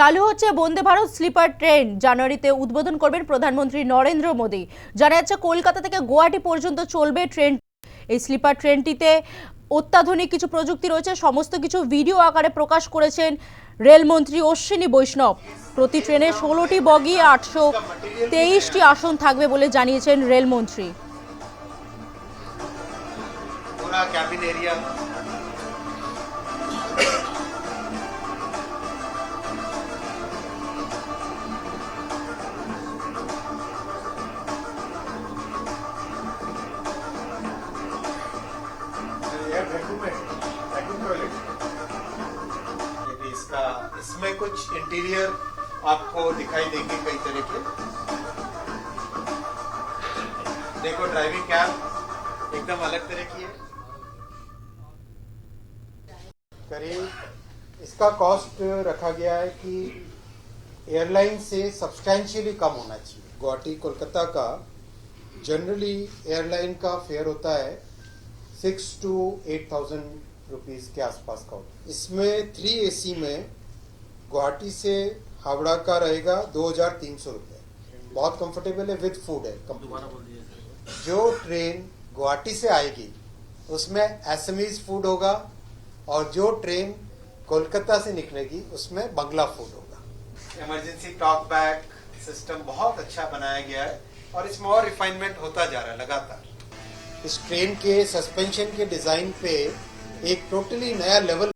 চালু হচ্ছে Vande Bharat sleeper train. জানুয়ারিতে উদ্বোধন করবেন প্রধানমন্ত্রী নরেন্দ্র মোদী। জানা যাচ্ছে কলকাতা থেকে গুয়াহাটি পর্যন্ত চলবে ট্রেন। এই স্লিপার ট্রেনটিতে অত্যাধুনিক কিছু প্রযুক্তি রয়েছে, সমস্ত কিছু ভিডিও আকারে প্রকাশ করেছেন রেলমন্ত্রী অশ্বিনী বৈষ্ণব। প্রতি ট্রেনে 16টি বগি 823টি আসন থাকবে বলে জানিয়েছেন রেলমন্ত্রী। पूरा कैबिन एरिया इसका इसमें कुछ इंटीरियर आपको दिखाई देंगे कई तरह के। देखो ड्राइविंग कैब एकदम अलग तरह की है। करीब इसका कॉस्ट रखा गया है कि एयरलाइन से सब्सटैंशियली कम होना चाहिए। गुवाहाटी कोलकाता का जनरली एयरलाइन का फेयर होता है 6 to 8,000 रुपीज के आसपास का होता है। इसमें 3 AC में गुवाहाटी से हावड़ा का रहेगा 2,300 रुपये, बहुत कंफर्टेबल है, विद फूड है। जो ट्रेन गुवाहाटी से आएगी उसमें एसएमईज फूड होगा और जो ट्रेन कोलकाता से निकलेगी उसमें बंगला फूड होगा। इमरजेंसी टॉक बैक सिस्टम बहुत अच्छा बनाया गया है और इसमें और रिफाइनमेंट होता जा रहा है लगातार। इस ट्रेन के सस्पेंशन के डिजाइन पे एक टोटली नया लेवल